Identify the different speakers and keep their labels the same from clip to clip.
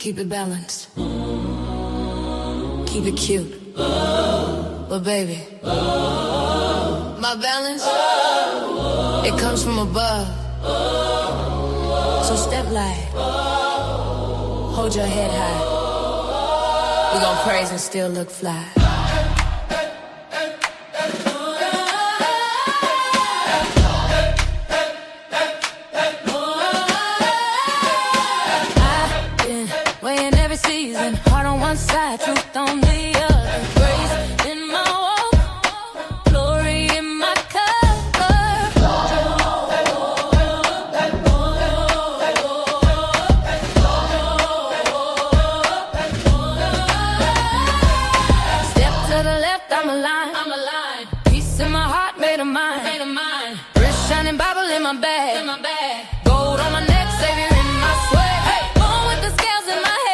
Speaker 1: Keep it balanced. Keep it cute. But baby, my balance, it comes from above. So step light. Hold your head high. We gon' praise and still look fly. Season, heart on one side, truth on the other. Grace in my walk, glory in my cover. Step to the left, I'm aligned. Peace in my heart, made of mine. Wrist shining, Bible in my bag. Gold on my neck, Savior in my sweat. Born with the scales in my head.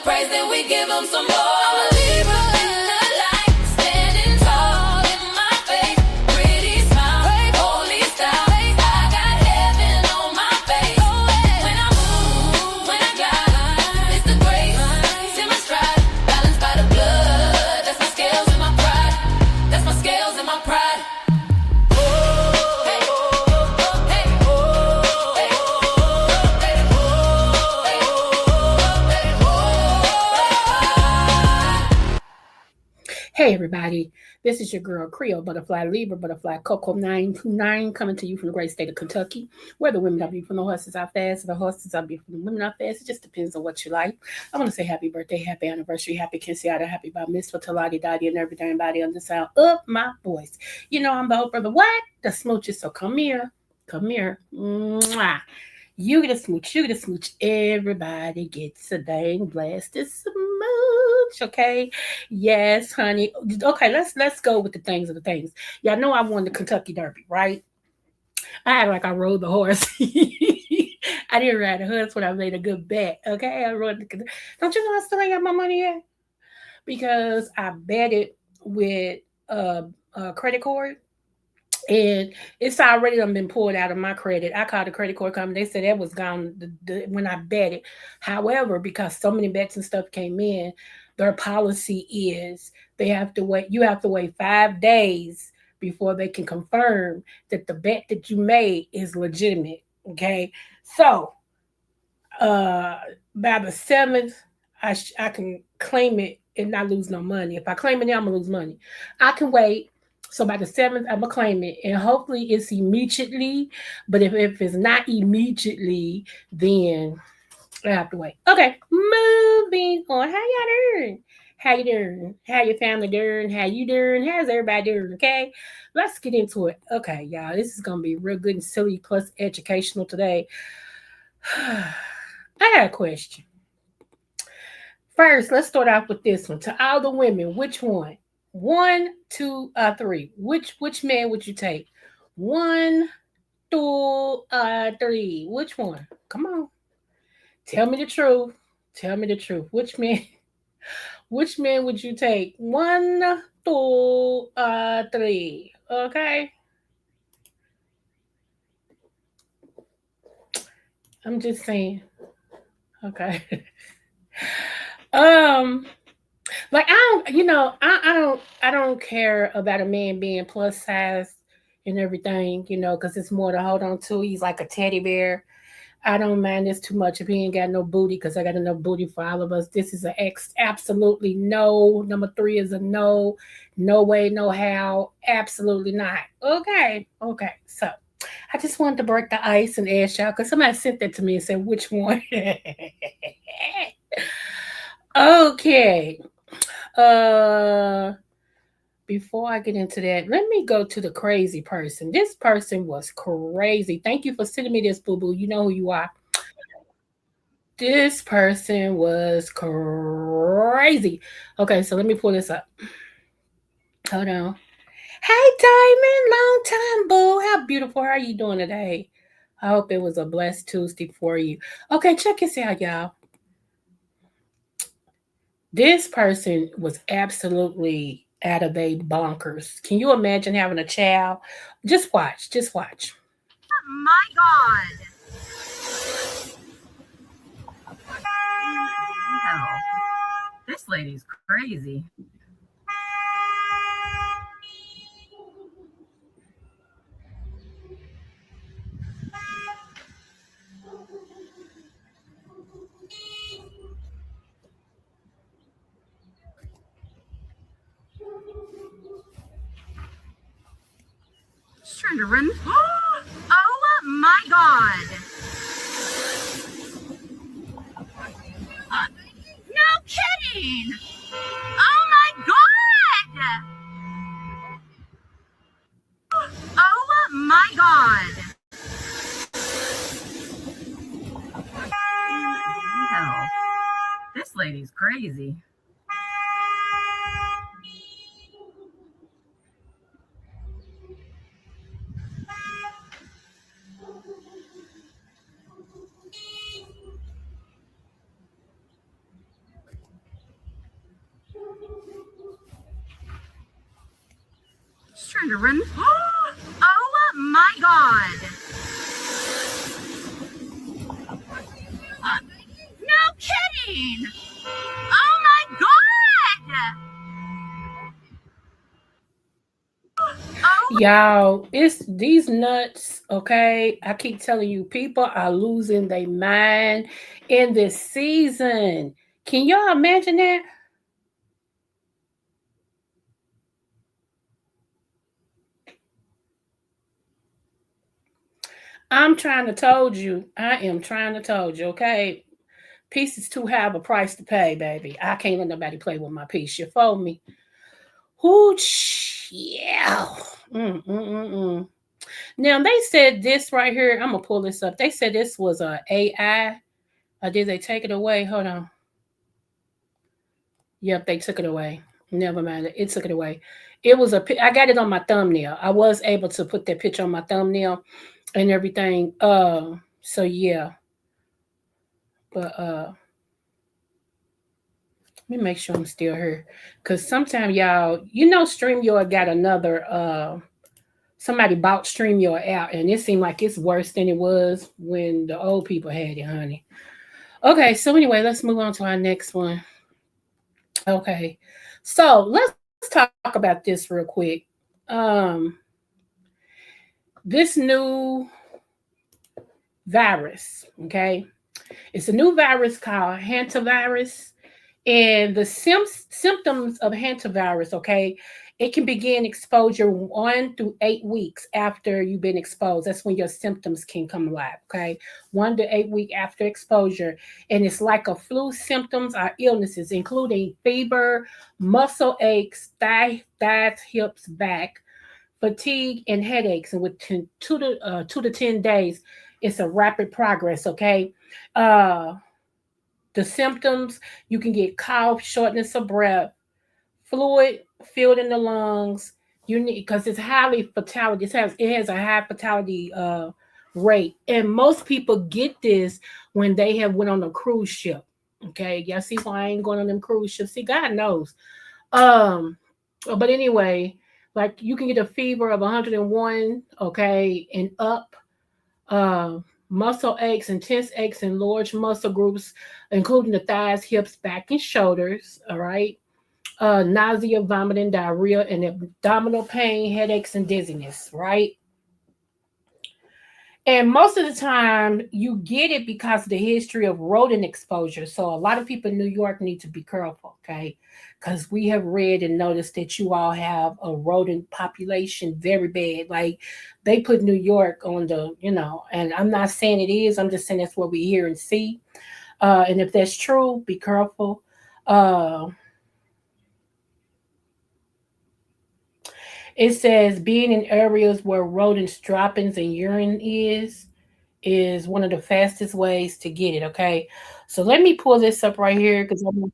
Speaker 2: Praise, then we give them some more. I'm a Libra in the light, standing tall in my faith, pretty smile, holy style. I got heaven on my face. When I move, when I glide, it's the grace in my stride, balanced by the blood. That's my scales and my pride. That's my scales and my pride.
Speaker 3: Hey everybody, this is your girl Creole, Butterfly Libra, Butterfly Coco 929, coming to you from the great state of Kentucky, where the women are beautiful, the horses are fast, the horses are beautiful, the women are fast. It just depends on what you like. I want to say happy birthday, happy anniversary, happy Kinsiata, happy bar mitzvah, taladi dadi, and everybody on the sound of my voice. You know I'm the whole brother, what? The smooches, so come here. Mwah. You get a smooch, everybody gets a dang blasted smooch, okay? Yes, honey. Okay, let's go with the things of the things. Y'all know I won the Kentucky Derby, right? I rode the horse. I didn't ride the horse when I made a good bet, okay? I rode the. Don't you know I still ain't got my money yet? Because I betted with a credit card. And it's already been pulled out of my credit. I called the credit card company. They said that was gone when I bet it. However, because so many bets and stuff came in, their policy is you have to wait 5 days before they can confirm that the bet that you made is legitimate. Okay. So by the 7th, I can claim it and not lose no money. If I claim it now, I'm gonna lose money. I can wait. So by the 7th, I'm going to claim it. And hopefully it's immediately. But if it's not immediately, then I have to wait. Okay, moving on. How y'all doing? How you doing? How your family doing? How you doing? How's everybody doing? Okay, let's get into it. Okay, y'all, this is going to be real good and silly plus educational today. I got a question. First, let's start off with this one. To all the women, which one? 1, 2, 3. Which man would you take? 1, 2, 3. Which one? Come on. Tell me the truth. Which man? Which man would you take? One, two, three. Okay. I'm just saying. Okay. um, like I don't, I don't care about a man being plus size and everything, because it's more to hold on to. He's like a teddy bear. I don't mind this too much if he ain't got no booty because I got enough booty for all of us. This is an X, absolutely no. Number three is a no. No way, no how. Absolutely not. Okay, okay. So I just wanted to break the ice and ask y'all because somebody sent that to me and said which one. Okay. Uh, Before I get into that, let me go to the crazy person. This person was crazy. Thank you for sending me this, boo boo. You know who you are. This person was crazy. Okay, so let me pull this up. Hold on. Hey, Diamond, long time, boo. How beautiful are you doing today? I hope it was a blessed Tuesday for you. Okay, check this out, y'all. This person was absolutely out of a bonkers. Can you imagine having a child? Just watch, just watch.
Speaker 4: My God. Hell, this lady's crazy. She's trying to run. Oh my God. No kidding. Oh my God. Oh my God. Hell, this lady's crazy. She's trying to run. Oh my God. No kidding. Oh my God. Oh.
Speaker 3: Y'all, it's these nuts, okay? I keep telling you, people are losing their mind in this season. Can y'all imagine that? I'm trying to told you. I am trying to told you, okay? Peace is too high of a price to pay, baby. I can't let nobody play with my peace. You follow me? Hooch, yeah. Mm. Now they said this right here. I'm gonna pull this up. They said this was a AI. Or did they take it away? Hold on. Yep, they took it away. Never mind. It took it away. It was I got it on my thumbnail. I was able to put that picture on my thumbnail and everything. So yeah. But let me make sure I'm still here. Cause sometimes y'all, StreamYard got another somebody bought StreamYard out and it seemed like it's worse than it was when the old people had it, honey. Okay, so anyway, let's move on to our next one. Okay. So let's talk about this real quick. Um this new virus, okay? It's a new virus called hantavirus. And the symptoms of hantavirus, okay, it can begin exposure 1 to 8 weeks after you've been exposed. That's when your symptoms can come alive, okay? 1 to 8 weeks after exposure. And it's like a flu symptoms or illnesses, including fever, muscle aches, thighs, hips, back, fatigue, and headaches. And with 2 to 10 days, it's a rapid progress, okay? Uh, the symptoms, you can get cough, shortness of breath, fluid filled in the lungs. You need because it's highly fatality. It has a high fatality rate, and most people get this when they have went on a cruise ship. Okay, y'all see why I ain't going on them cruise ships? See, God knows. But anyway, like you can get a fever of 101, okay, and up. Uh, Muscle aches, intense aches in large muscle groups, including the thighs, hips, back, and shoulders. All right. Nausea, vomiting, diarrhea, and abdominal pain, headaches, and dizziness. Right. And most of the time, you get it because of the history of rodent exposure. So a lot of people in New York need to be careful, okay? Because we have read and noticed that you all have a rodent population very bad. Like they put New York on the, and I'm not saying it is. I'm just saying that's what we hear and see. And if that's true, be careful. It says being in areas where rodents droppings and urine is one of the fastest ways to get it. Okay, so let me pull this up right here because do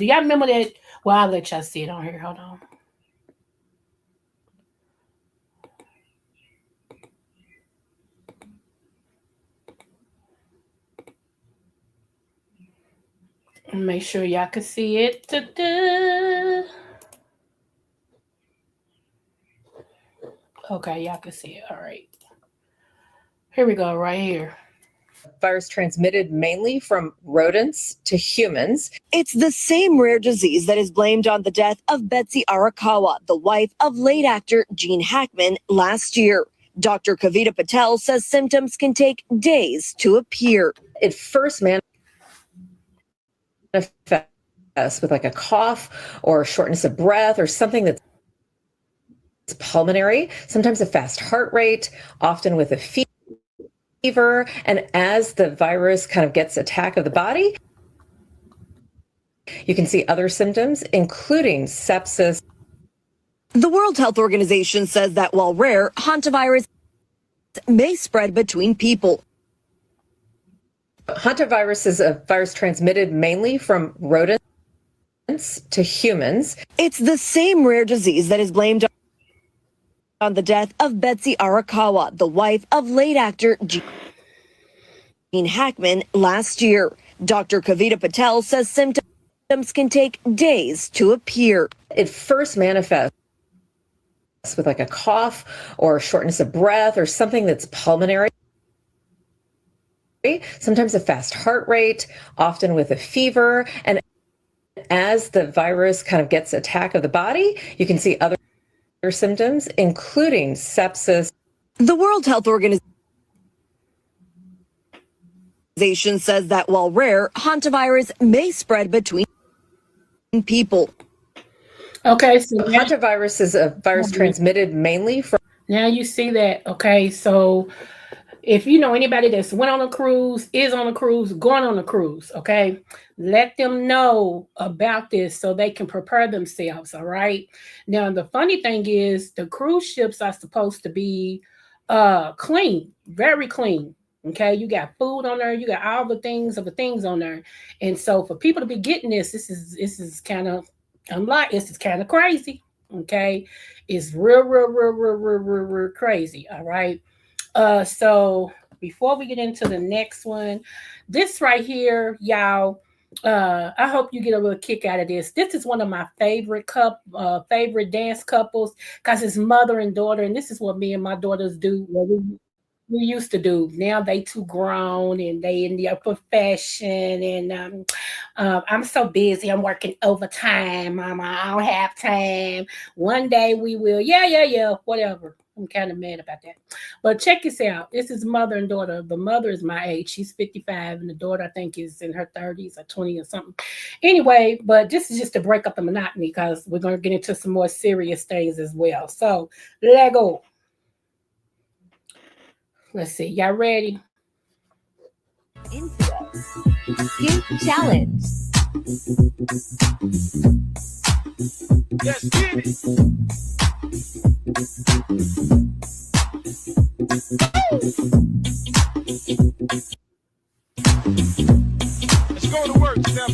Speaker 3: y'all remember that? Well, I'll let y'all see it on here. Hold on. Make sure y'all can see it. Ta-da. Okay, y'all can see it. All right. Here we go, right here.
Speaker 5: Virus transmitted mainly from rodents to humans.
Speaker 6: It's the same rare disease that is blamed on the death of Betsy Arakawa, the wife of late actor Gene Hackman, last year. Dr. Kavita Patel says symptoms can take days to appear.
Speaker 5: It first manifests with like a cough or shortness of breath or something that's pulmonary, sometimes a fast heart rate, often with a fever. And as the virus kind of gets attack of the body, you can see other symptoms, including sepsis.
Speaker 6: The World Health Organization says that while rare, hantavirus may spread between people.
Speaker 5: Hantavirus is a virus transmitted mainly from rodents to humans.
Speaker 6: It's the same rare disease that is blamed on the death of Betsy Arakawa, the wife of late actor Gene Hackman, last year. Dr. Kavita Patel says symptoms can take days to appear.
Speaker 5: It first manifests with like a cough or shortness of breath or something that's pulmonary, sometimes a fast heart rate, often with a fever. And as the virus kind of gets attack of the body, you can see other symptoms, including sepsis.
Speaker 6: The World Health Organization says that while rare, hantavirus may spread between people.
Speaker 3: Okay, so
Speaker 5: hantavirus is a virus transmitted mainly from.
Speaker 3: Now you see that. Okay, so if you know anybody that's went on a cruise, is on a cruise, going on a cruise, okay, let them know about this so they can prepare themselves. All right. Now, the funny thing is the cruise ships are supposed to be clean, very clean. Okay, you got food on there, you got all the things on there. And so for people to be getting this is kind of this is kind of crazy. Okay, it's real crazy. All right. So before we get into the next one, this right here, y'all, I hope you get a little kick out of this. This is one of my favorite favorite dance couples because it's mother and daughter, and this is what me and my daughters do. We used to do. Now they too grown and they in their profession, and I'm so busy. I'm working overtime, Mama. I don't have time. One day we will. Yeah. Whatever. I'm kind of mad about that. But check this out. This is mother and daughter. The mother is my age. She's 55, and the daughter, I think, is in her 30s or 20 or something. Anyway, but this is just to break up the monotony because we're going to get into some more serious things as well. So let go. Let's see. Y'all ready?
Speaker 6: Skin challenge.
Speaker 7: Let's get it. Let's go to work, Steph.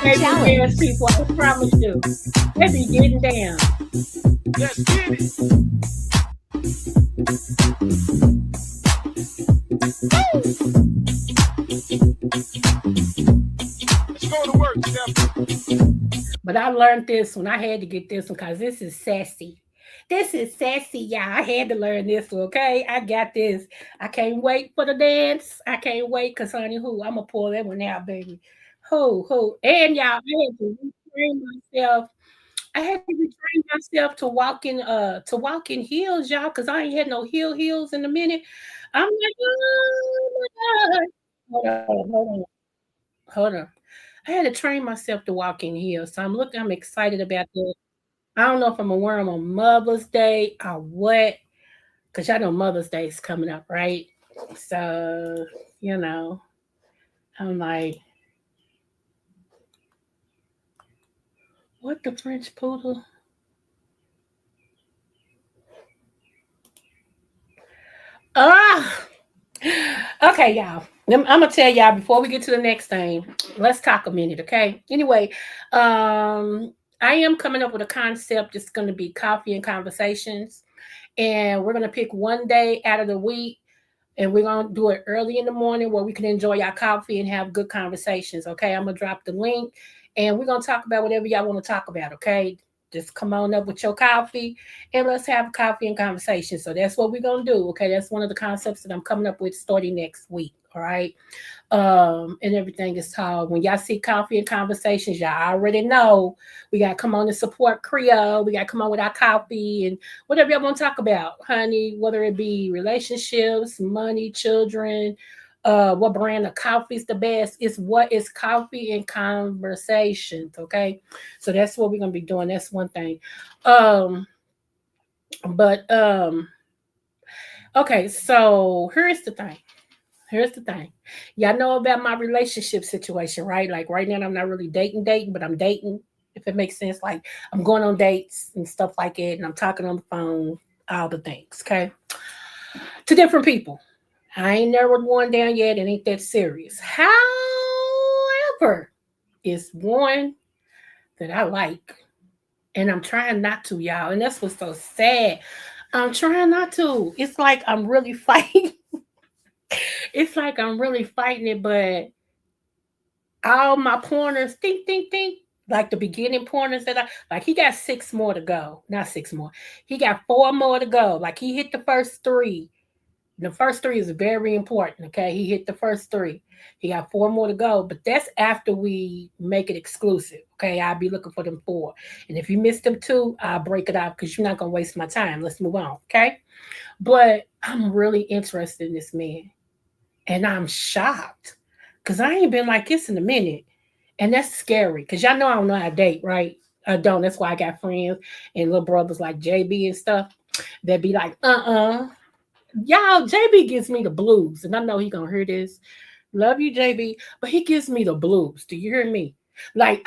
Speaker 3: Baby
Speaker 6: challenge.
Speaker 3: dance people, I promise you. They be getting down.
Speaker 7: Let's get it. Let's go to work, Steph.
Speaker 3: But I learned this one. I had to get this one because this is sassy. This is sassy, y'all. I had to learn this one, okay? I got this. I can't wait for the dance. I can't wait because, honey, who? I'm going to pull that one out, baby. Who? And, y'all, I had to retrain myself. I had to retrain myself to walk in heels, y'all, because I ain't had no heels in a minute. I'm like, oh my God. Hold on. I had to train myself to walk in heels. So I'm excited about that. I don't know if I'm gonna wear them on Mother's Day or what, because y'all know Mother's Day is coming up, right? So, you know, I'm like, what the French poodle? Ah, okay, y'all. I'm gonna tell y'all before we get to the next thing. Let's talk a minute, okay? Anyway, I am coming up with a concept. It's going to be coffee and conversations, and we're going to pick one day out of the week, and we're going to do it early in the morning where we can enjoy our coffee and have good conversations. Okay, I'm gonna drop the link, and we're going to talk about whatever y'all want to talk about. Okay. Just come on up with your coffee and let's have coffee and conversation. So that's what we're gonna do. Okay, that's one of the concepts that I'm coming up with starting next week. All right. And everything is called when y'all see coffee and conversations, y'all already know we gotta come on and support Creole. We gotta come on with our coffee and whatever y'all want to talk about, honey, whether it be relationships, money, children, what brand of coffee is the best. It's what is coffee and conversations. Okay. So that's what we're gonna be doing. That's one thing. Um, but okay, so here's the thing. Y'all know about my relationship situation, right? Like right now, I'm not really dating, but I'm dating, if it makes sense. Like I'm going on dates and stuff like it, and I'm talking on the phone, all the things, okay? To different people. I ain't narrowed one down yet. It ain't that serious. However, it's one that I like, and I'm trying not to, y'all. And that's what's so sad. I'm trying not to. It's like I'm really fighting. It's like I'm really fighting it, but all my pointers, think, like the beginning pointers that I like, he got six more to go. Not six more. He got four more to go. Like he hit the first three. The first three is very important. Okay. He hit the first three. He got four more to go, but that's after we make it exclusive. Okay. I'll be looking for them four. And if you miss them two, I'll break it off because you're not going to waste my time. Let's move on. Okay. But I'm really interested in this man. And I'm shocked because I ain't been like this in a minute. And that's scary because y'all know I don't know how to date, right? I don't. That's why I got friends and little brothers like JB and stuff that be like, y'all, JB gives me the blues. And I know he gonna hear this. Love you, JB. But he gives me the blues. Do you hear me? Like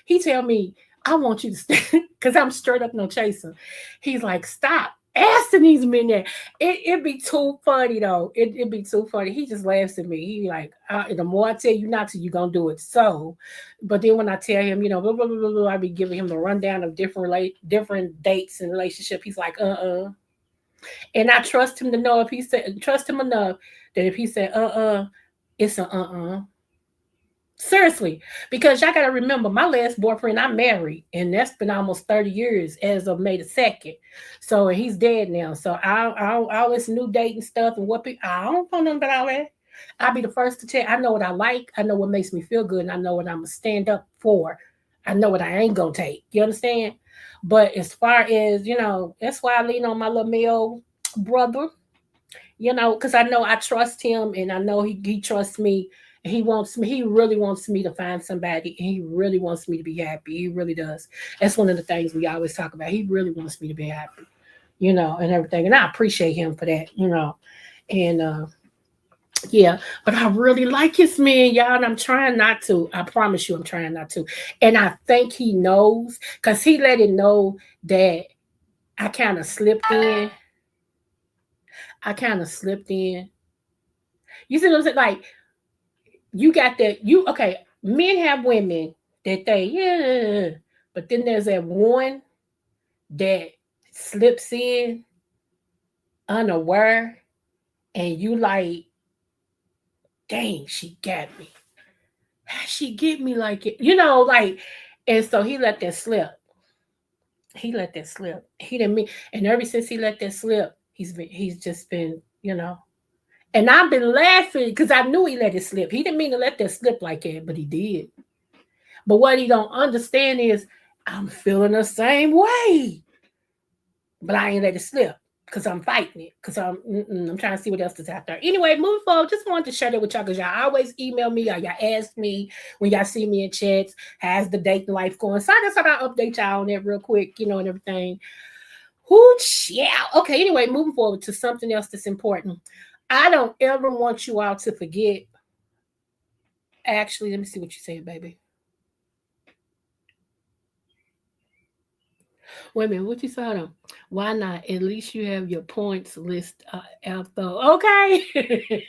Speaker 3: he tell me, I want you to stay because I'm straight up no chaser. He's like, stop asking these men that. It'd be too funny though. It'd be too funny. He just laughs at me. He like, the more I tell you not to, you gonna do it. So, but then when I tell him, blah, blah, blah, blah, blah, I be giving him the rundown of different dates and relationship. He's like, and I trust him to know if he said trust him enough that if he said it's a seriously, because y'all gotta remember my last boyfriend I married, and that's been almost 30 years as of May the 2nd. So he's dead now. So I'll listen to new dating stuff and I don't know nothing about all that. I'll be the first to tell. I know what I like, I know what makes me feel good, and I know what I'm gonna stand up for. I know what I ain't gonna take. You understand? But as far as that's why I lean on my little male brother, because I know I trust him and I know he trusts me. And he really wants me to find somebody, and he really wants me to be happy. He really does. That's one of the things we always talk about. He really wants me to be happy, and everything. And I appreciate him for that, and yeah, but I really like his man, y'all, and I'm trying not to. I promise you, I'm trying not to. And I think he knows because he let it know that I kind of slipped in. You see what I'm saying? Like, you got that. Okay, men have women that they, yeah. But then there's that one that slips in unaware, and you like, dang, she got me. How'd she get me like it? Like, and so he let that slip. He let that slip. He didn't mean, and ever since he let that slip, he's just been, and I've been laughing because I knew he let it slip. He didn't mean to let that slip like that, but he did. But what he don't understand is I'm feeling the same way, but I ain't let it slip because I'm fighting it, because I'm trying to see what else is out there. Anyway, moving forward, just wanted to share that with y'all because y'all always email me or y'all ask me when y'all see me in chats, how's the dating life going? So I just thought I'll update y'all on that real quick, and everything. Yeah. Okay, anyway, moving forward to something else that's important. I don't ever want you all to forget. Actually, let me see what you said, baby. Wait a minute, what you said? Why not? At least you have your points list out though. Okay,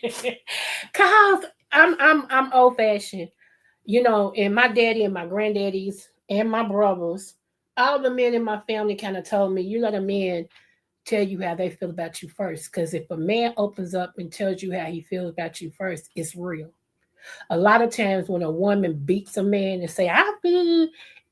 Speaker 3: cause I'm old fashioned, and my daddy and my granddaddies and my brothers, all the men in my family kind of told me, you let a man tell you how they feel about you first. Because if a man opens up and tells you how he feels about you first, it's real. A lot of times when a woman beats a man and say, I feel,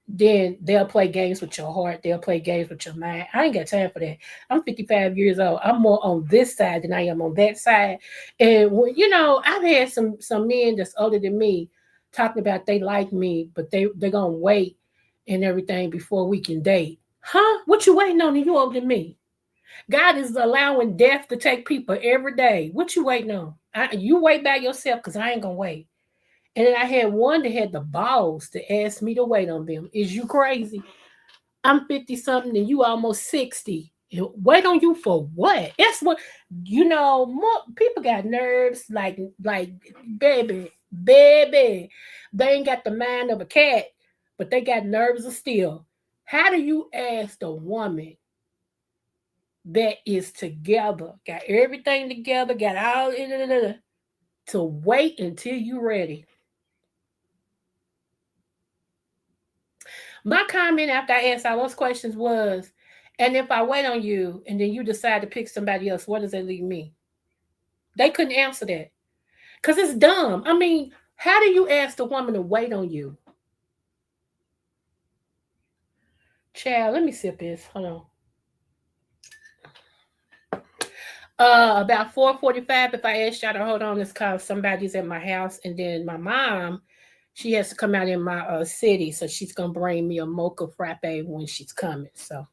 Speaker 3: then they'll play games with your heart. They'll play games with your mind. I ain't got time for that. I'm 55 years old. I'm more on this side than I am on that side. And, I've had some men that's older than me talking about they like me, but they're going to wait and everything before we can date. Huh? What you waiting on? You older than me. God is allowing death to take people every day. What you waiting on? You wait by yourself because I ain't going to wait. And then I had one that had the balls to ask me to wait on them. Is you crazy? I'm 50-something and you almost 60. Wait on you for what? That's what, more people got nerves like baby. They ain't got the mind of a cat, but they got nerves of steel. How do you ask a woman that is together, got everything together, got all to wait until you're ready? My comment after I asked all those questions was, and if I wait on you and then you decide to pick somebody else, what does that leave me? They couldn't answer that because it's dumb. I mean, how do you ask the woman to wait on you? Child, let me sip this. Hold on. About 4:45, if I ask y'all to hold on, it's because somebody's at my house, and then my mom, she has to come out in my city, so she's gonna bring me a mocha frappe when she's coming. So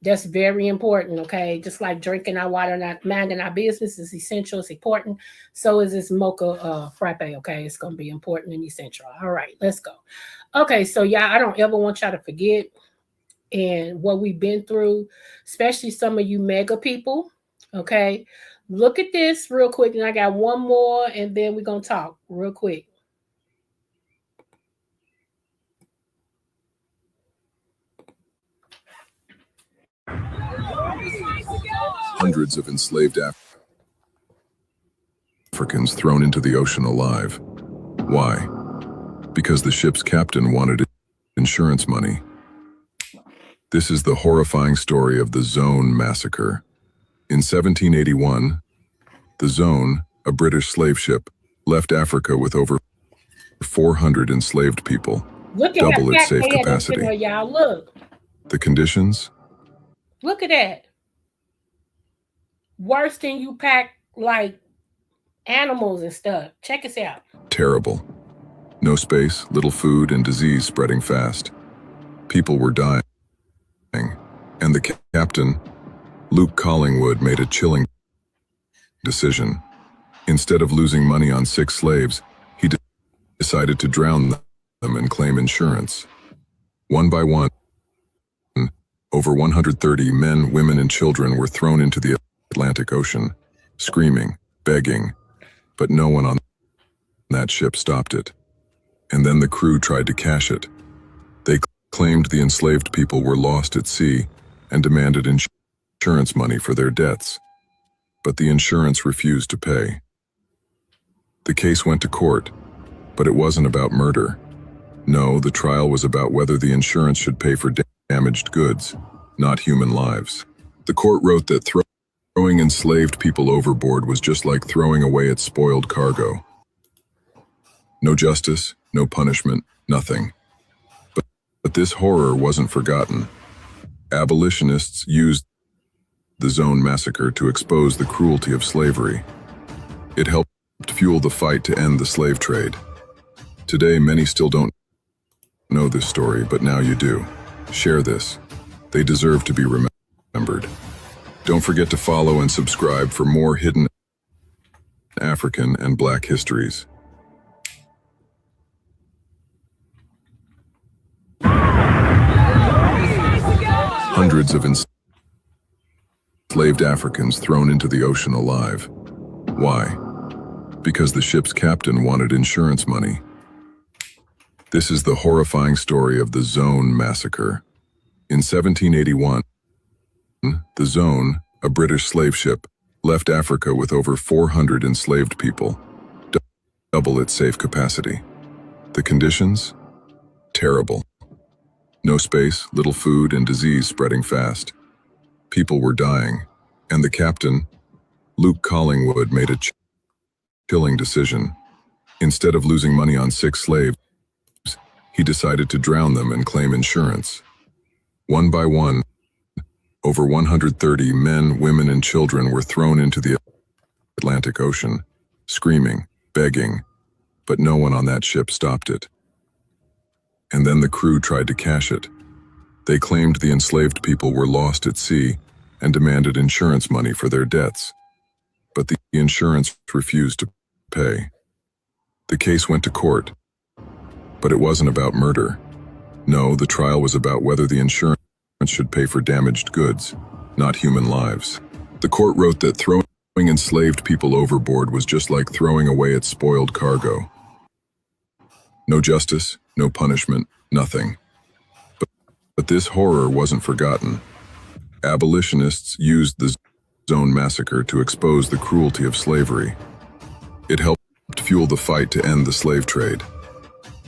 Speaker 3: that's very important, okay? Just like drinking our water, not minding our business is essential, it's important. So is this mocha frappe, okay? It's gonna be important and essential. All right, let's go. Okay, so y'all, I don't ever want y'all to forget and what we've been through, especially some of you mega people. Okay, look at this real quick, and I got one more, and then we're gonna talk real quick.
Speaker 8: Hundreds of enslaved Africans thrown into the ocean alive. Why? Because the ship's captain wanted insurance money. This is the horrifying story of the Zone massacre. In 1781, the Zone, a British slave ship, left Africa with over 400 enslaved people, double its safe capacity.
Speaker 3: Y'all look.
Speaker 8: The conditions?
Speaker 3: Look at that. Worse than you pack like animals and stuff. Check us out.
Speaker 8: Terrible. No space, little food, and disease spreading fast. People were dying. And the captain, Luke Collingwood, made a chilling decision. Instead of losing money on 6 slaves, he decided to drown them and claim insurance. One by one, over 130 men, women, and children were thrown into the Atlantic Ocean, screaming, begging, but no one on that ship stopped it. And then the crew tried to cash it. They claimed the enslaved people were lost at sea and demanded insurance money for their debts. But the insurance refused to pay. The case went to court, but it wasn't about murder. No, the trial was about whether the insurance should pay for damaged goods, not human lives. The court wrote that throwing enslaved people overboard was just like throwing away its spoiled cargo. No justice, no punishment, nothing. But this horror wasn't forgotten. Abolitionists used the Zone Massacre to expose the cruelty of slavery. It helped fuel the fight to end the slave trade. Today, many still don't know this story, but now you do. Share this. They deserve to be remembered. Don't forget to follow and subscribe for more hidden African and Black histories. Hundreds of enslaved Africans thrown into the ocean alive. Why? Because the ship's captain wanted insurance money. This is the horrifying story of the Zone Massacre. In 1781, the Zone, a British slave ship, left Africa with over 400 enslaved people, double its safe capacity. The conditions? Terrible. No space, little food, and disease spreading fast. People were dying, and the captain, Luke Collingwood, made a chilling decision. Instead of losing money on sick slaves, he decided to drown them and claim insurance. One by one, over 130 men, women, and children were thrown into the Atlantic Ocean, screaming, begging, but no one on that ship stopped it. And then the crew tried to cash it. They claimed the enslaved people were lost at sea and demanded insurance money for their debts. But the insurance refused to pay. The case went to court, but it wasn't about murder. No, the trial was about whether the insurance should pay for damaged goods, not human lives. The court wrote that throwing enslaved people overboard was just like throwing away its spoiled cargo. No justice, no punishment, nothing. But this horror wasn't forgotten. Abolitionists used the Zone Massacre to expose the cruelty of slavery. It helped fuel the fight to end the slave trade.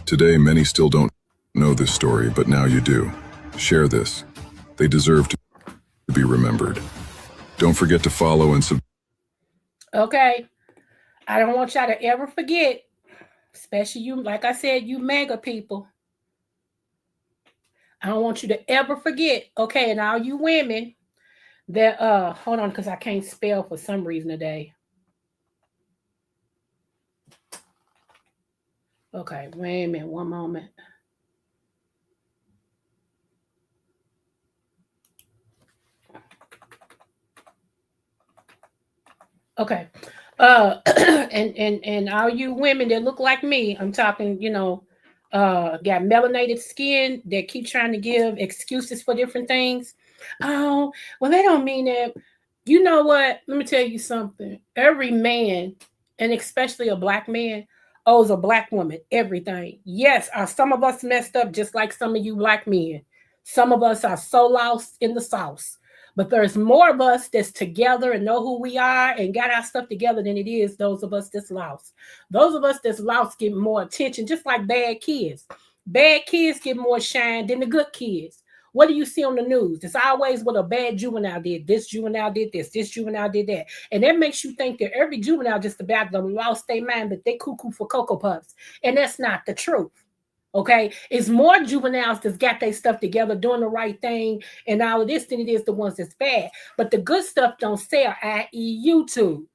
Speaker 8: Today, many still don't know this story, but now you do. Share this. They deserve to be remembered. Don't forget to follow and subscribe.
Speaker 3: Okay. I don't want y'all to ever forget, especially you, like I said, you mega people. I don't want you to ever forget, okay, and all you women that, hold on, because I can't spell for some reason today. Okay, wait a minute, one moment. Okay. And all you women that look like me, I'm talking, got melanated skin that keep trying to give excuses for different things. Oh, well, they don't mean that. You know what? Let me tell you something. Every man, and especially a black man, owes a black woman everything. Yes, some of us messed up just like some of you black men. Some of us are so lost in the sauce. But there's more of us that's together and know who we are and got our stuff together than it is those of us that's lost. Those of us that's lost get more attention, just like bad kids. Bad kids get more shine than the good kids. What do you see on the news? It's always what a bad juvenile did. This juvenile did this juvenile did that. And that makes you think that every juvenile just about them lost their mind, but they cuckoo for Cocoa Puffs. And that's not the truth. Okay, it's more juveniles that's got their stuff together, doing the right thing, and all of this than it is the ones that's bad. But the good stuff don't sell, i.e. YouTube.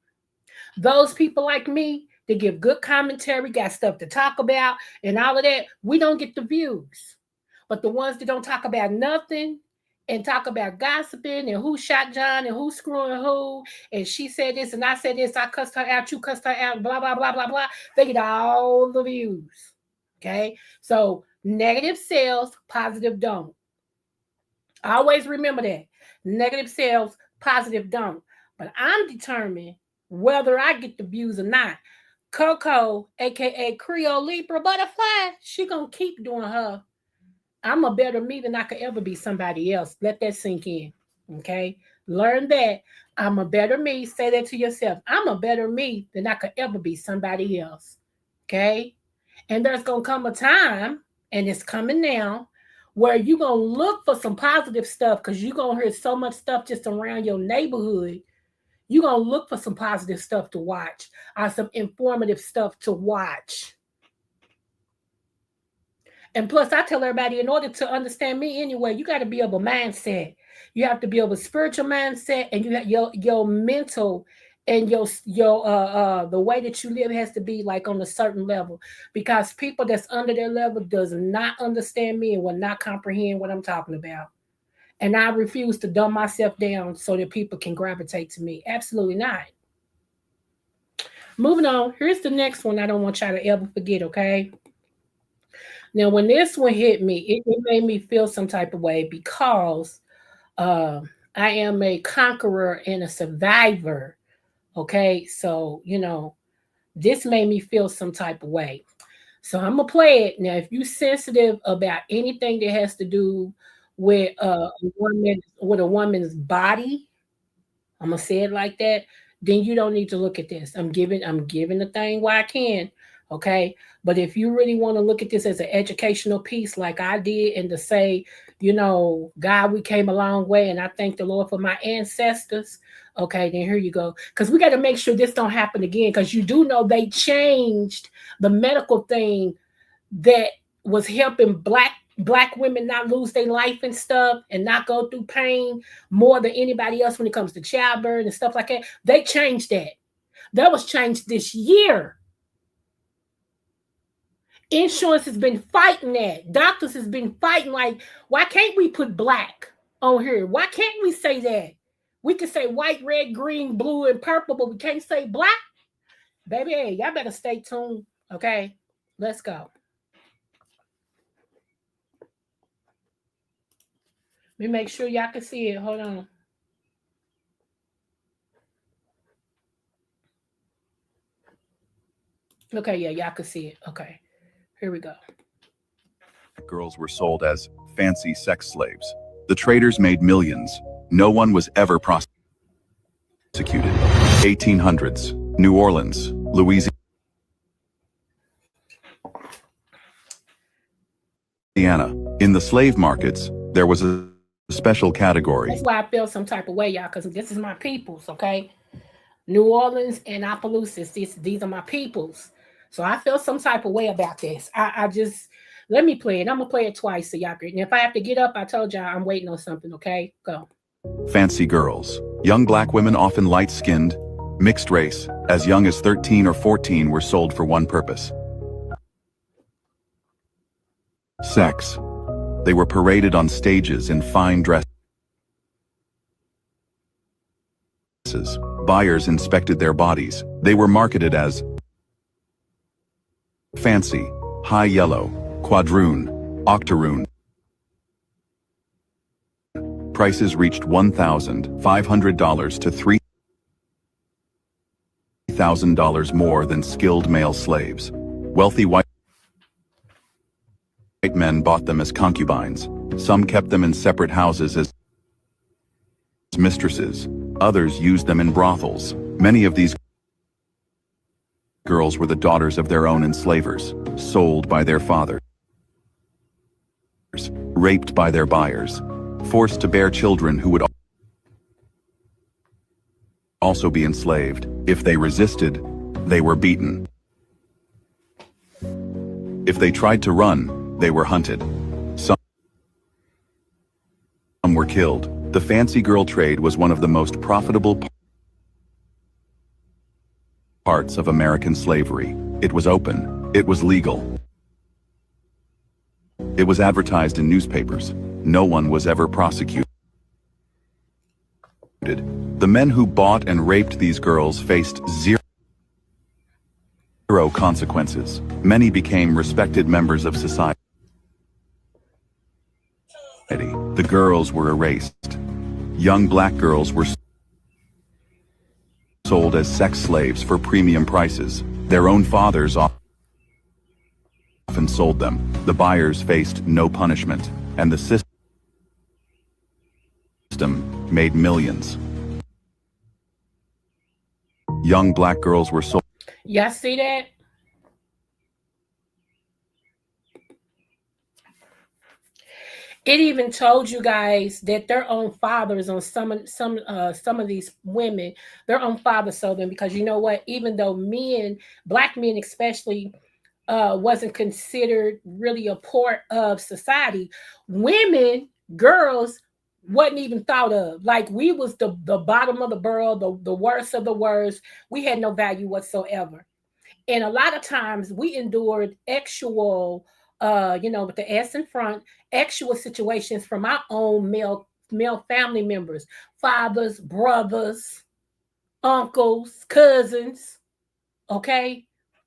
Speaker 3: Those people like me, they give good commentary, got stuff to talk about, and all of that, we don't get the views. But the ones that don't talk about nothing and talk about gossiping and who shot John and who screwing who, and she said this and I said this, I cussed her out, you cussed her out, blah, blah, blah, blah, blah, they get all the views. Okay, so negative sales, positive don't. Always remember that. Negative sales, positive don't. But I'm determined whether I get the views or not. Coco, aka Creole Libra Butterfly, she gonna keep doing her. I'm a better me than I could ever be somebody else. Let that sink in. Okay, learn that. I'm a better me. Say that to yourself. I'm a better me than I could ever be somebody else. Okay. And there's going to come a time and it's coming now, where you're going to look for some positive stuff because you're going to hear so much stuff just around your neighborhood. You're going to look for some positive stuff to watch or some informative stuff to watch. And plus, I tell everybody, in order to understand me anyway, you got to be of a mindset. You have to be of a spiritual mindset, and you have your mental and your the way that you live has to be like on a certain level, because people that's under their level does not understand me and will not comprehend what I'm talking about. And I refuse to dumb myself down so that people can gravitate to me. Absolutely not. Moving on, here's the next one I don't want y'all to ever forget, okay? Now, when this one hit me, it made me feel some type of way because I am a conqueror and a survivor. Okay, so this made me feel some type of way. So I'm gonna play it now. If you're sensitive about anything that has to do with a woman's body, I'm gonna say it like that, then you don't need to look at this. I'm giving the thing where I can. Okay. But if you really want to look at this as an educational piece, like I did, and to say, God, we came a long way, and I thank the Lord for my ancestors. Okay, then here you go. Because we got to make sure this don't happen again. Because you do know they changed the medical thing that was helping black women not lose their life and stuff and not go through pain more than anybody else when it comes to childbirth and stuff like that. They changed that. That was changed this year. Insurance has been fighting that. Doctors has been fighting, like, why can't we put black on here? Why can't we say that? We can say white, red, green, blue, and purple, but we can't say black. Baby, hey, y'all better stay tuned. Okay, let's go. Let me make sure y'all can see it. Hold on. Okay, yeah, y'all can see it. Okay, here we go.
Speaker 9: Girls were sold as fancy sex slaves. The traders made millions. No one was ever prosecuted. 1800s, New Orleans, Louisiana. In the slave markets, there was a special category.
Speaker 3: That's why I feel some type of way, y'all, because this is my peoples, okay? New Orleans and Opelousas, these are my peoples. So I feel some type of way about this. I just, let me play it. I'm going to play it twice so y'all can. And if I have to get up, I told y'all I'm waiting on something, okay? Go.
Speaker 9: Fancy girls. Young black women, often light-skinned, mixed race, as young as 13 or 14, were sold for one purpose: sex. They were paraded on stages in fine dresses. Buyers inspected their bodies. They were marketed as fancy, high yellow, quadroon, octoroon. Prices reached $1,500 to $3,000 more than skilled male slaves. Wealthy white men bought them as concubines. Some kept them in separate houses as mistresses. Others used them in brothels. Many of these girls were the daughters of their own enslavers, sold by their fathers, raped by their buyers, forced to bear children who would also be enslaved. If they resisted, they were beaten. If they tried to run, they were hunted. Some were killed. The fancy girl trade was one of the most profitable parts of American slavery. It was open. It was legal. It was advertised in newspapers. No one was ever prosecuted. The men who bought and raped these girls faced zero consequences. Many became respected members of society. The girls were erased. Young black girls were sold as sex slaves for premium prices. Their own fathers often sold them. The buyers faced no punishment, and the system made millions. Young black girls were sold.
Speaker 3: Y'all see that? It even told you guys that their own fathers on some of these women, their own fathers sold them because you know what? Even though men, black men especially, wasn't considered really a part of society, women, girls wasn't even thought of. Like we was the bottom of the barrel, the worst of the worst. We had no value whatsoever. And a lot of times we endured actual with the S in front, actual situations from our own male family members, fathers, brothers, uncles, cousins. Okay,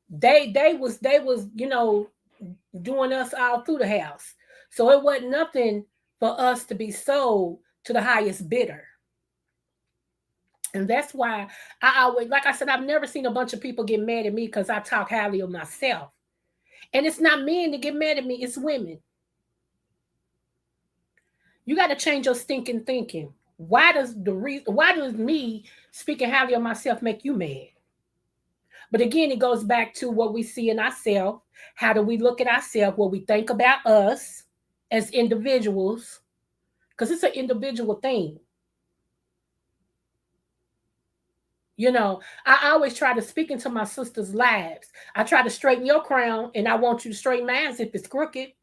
Speaker 3: they was doing us all through the house. So it wasn't nothing for us to be sold to the highest bidder. And that's why I always, like I said, I've never seen a bunch of people get mad at me because I talk highly of myself. And it's not men that get mad at me, it's women. You got to change your stinking thinking. Why does me speaking highly of myself make you mad? But again, it goes back to what we see in ourselves. How do we look at ourselves? What we think about us as individuals, because it's an individual thing. I always try to speak into my sister's lives. I try to straighten your crown, and I want you to straighten mine if it's crooked.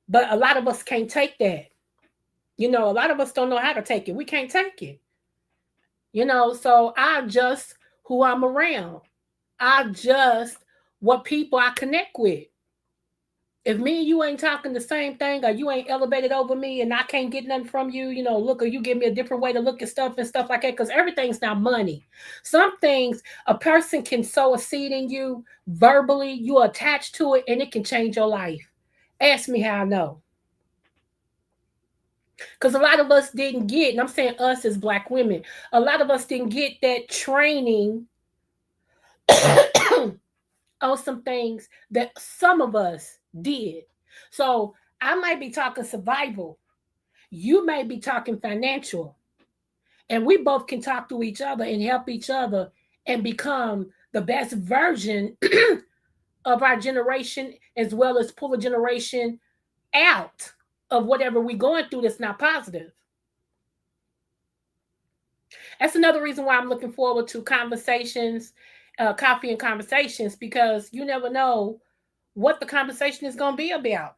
Speaker 3: But a lot of us can't take that. A lot of us don't know how to take it. We can't take it. So I adjust who I'm around. I adjust what people I connect with. If me and you ain't talking the same thing, or you ain't elevated over me and I can't get nothing from you, look, or you give me a different way to look at stuff and stuff like that, because everything's not money. Some things a person can sow a seed in you verbally, you attach to it, and it can change your life. Ask me how I know. Because a lot of us didn't get, and I'm saying us as black women, a lot of us didn't get that training on some things that some of us did. So I might be talking survival. You may be talking financial. And we both can talk to each other and help each other and become the best version of our generation, as well as pull a generation out of whatever we're going through that's not positive. That's another reason why I'm looking forward to conversations, coffee and conversations, because you never know what the conversation is going to be about.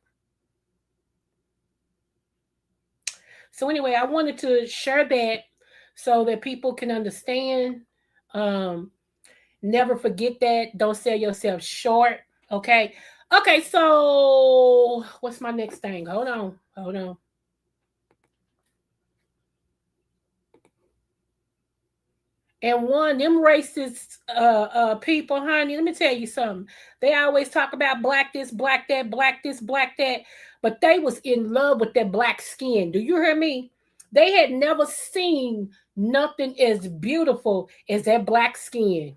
Speaker 3: So anyway, I wanted to share that so that people can understand. Never forget that. Don't sell yourself short. Okay. Okay. So what's my next thing? Hold on. Hold on. And one, them racist people, honey, let me tell you something. They always talk about black this, black that, black this, black that, but they was in love with that black skin. Do you hear me? They had never seen nothing as beautiful as that black skin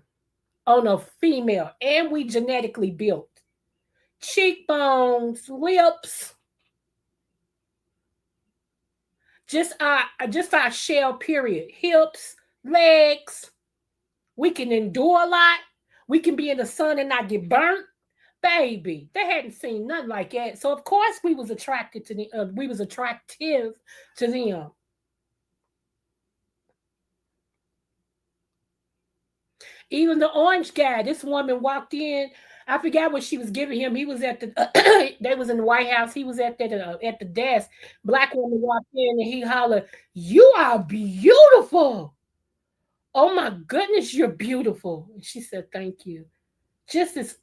Speaker 3: on a female. And we genetically built. Cheekbones, lips, just our shell, period. Hips, legs. We can endure a lot. We can be in the sun and not get burnt. Baby, they hadn't seen nothing like that. So of course we was attracted to them. We was attractive to them. Even the orange guy, this woman walked in. I forgot what she was giving him. He was at the. They was in the White House. He was at the desk. Black woman walked in and he hollered, "You are beautiful. Oh my goodness, you're beautiful." And she said, "Thank you." Just as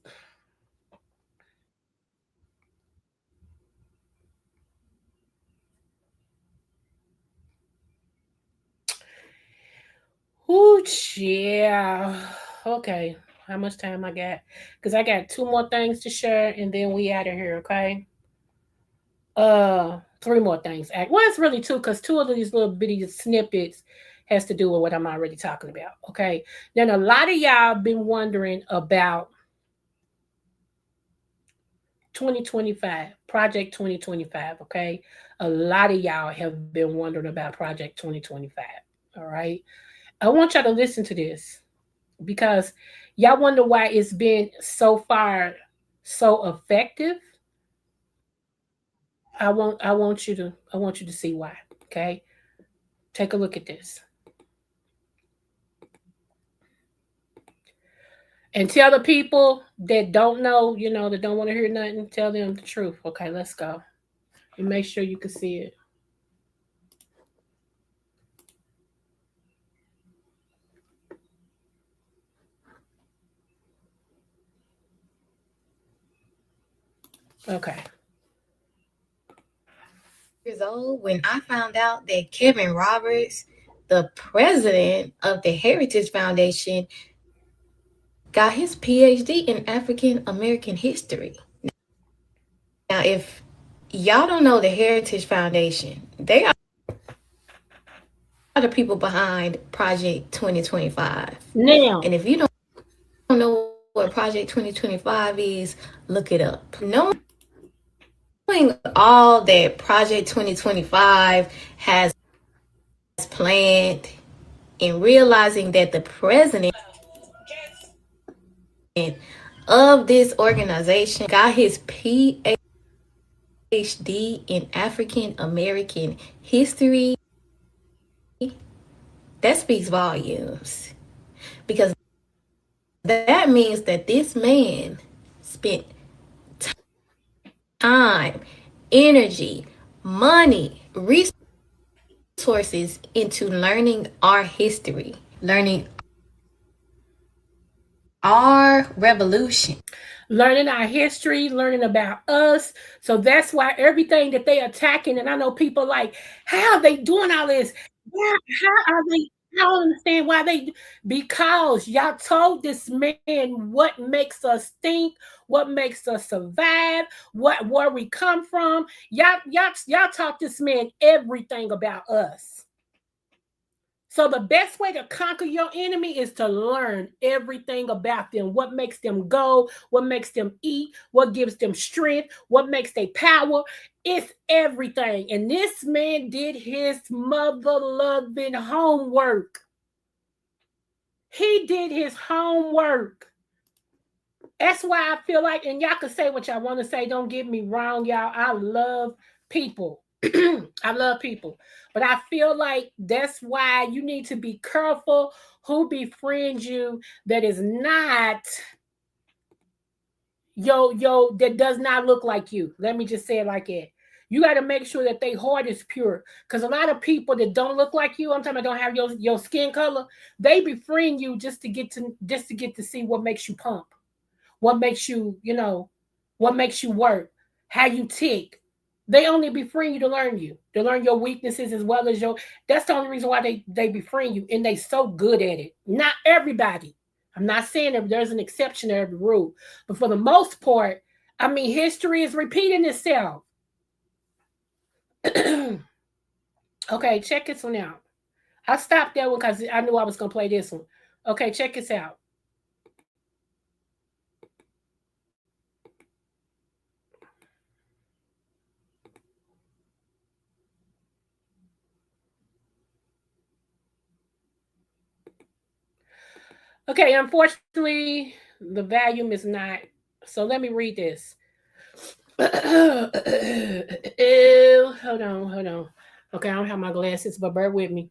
Speaker 3: ooh, yeah. Okay. How much time I got? Because I got two more things to share and then we out of here, okay? Three more things. Well, it's really two, because two of these little bitty snippets has to do with what I'm already talking about. Okay. Then a lot of y'all been wondering about 2025, Project 2025. Okay. A lot of y'all have been wondering about Project 2025. All right. I want y'all to listen to this because y'all wonder why it's been so far so effective. I want you to see why. Okay, take a look at this and tell the people that don't know, that don't want to hear nothing. Tell them the truth. Okay, let's go and make sure you can see it. Okay.
Speaker 10: Years old when I found out that Kevin Roberts, the president of the Heritage Foundation, got his PhD in African American history. Now, if y'all don't know the Heritage Foundation, they are the people behind Project 2025.
Speaker 3: Now,
Speaker 10: And if you don't know what Project 2025 is, look it up. Knowing all that Project 2025 has planned and realizing that the president of this organization got his PhD in African American history, that speaks volumes. Because that means that this man spent time, energy, money, resources into learning our history, learning our revolution.
Speaker 3: learning our history, learning about us. So that's why everything that they attacking, and I know people like, how are they doing all this? How are they? I don't understand why they, because y'all told this man what makes us think, what makes us survive, where we come from. Y'all taught this man everything about us. So the best way to conquer your enemy is to learn everything about them. What makes them go, what makes them eat, what gives them strength, what makes their power. It's everything. And this man did his mother-loving homework. He did his homework. That's why I feel like, and y'all can say what y'all want to say. Don't get me wrong, y'all. I love people. I love people. But I feel like that's why you need to be careful who befriends you that is not that does not look like you. Let me just say it like that. You got to make sure that their heart is pure. Because a lot of people that don't look like you, I'm talking about don't have your skin color, they befriend you just to get to see what makes you pump, what makes you, what makes you work, how you tick. They only befriend you to learn your weaknesses as well as your. That's the only reason why they befriend you, and they so good at it. Not everybody. I'm not saying that there's an exception to every rule, but for the most part, I mean, history is repeating itself. Okay, check this one out. I stopped that one because I knew I was gonna play this one. Okay, check this out. Okay, unfortunately, the volume is not. So let me read this. Hold on. Okay, I don't have my glasses, but bear with me.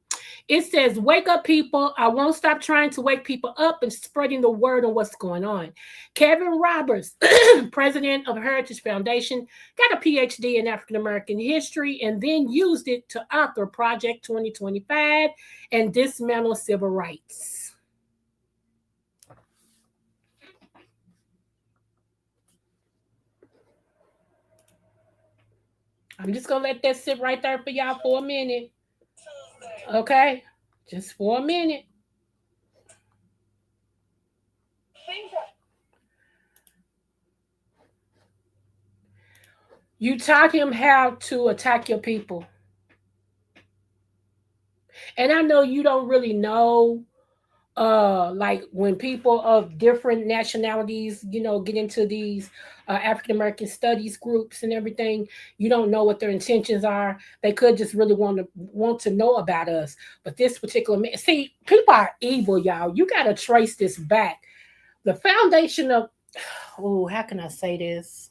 Speaker 3: It says, wake up, people. I won't stop trying to wake people up and spreading the word on what's going on. Kevin Roberts, president of Heritage Foundation, got a PhD in African American history and then used it to author Project 2025 and dismantle civil rights. I'm just going to let that sit right there for y'all for a minute. Okay? Just for a minute. You taught him how to attack your people. And I know you don't really know, like when people of different nationalities, get into these African American studies groups and everything, you don't know what their intentions are. They could just really want to know about us. But this particular man, see, people are evil, y'all. You got to trace this back. The foundation of, how can I say this?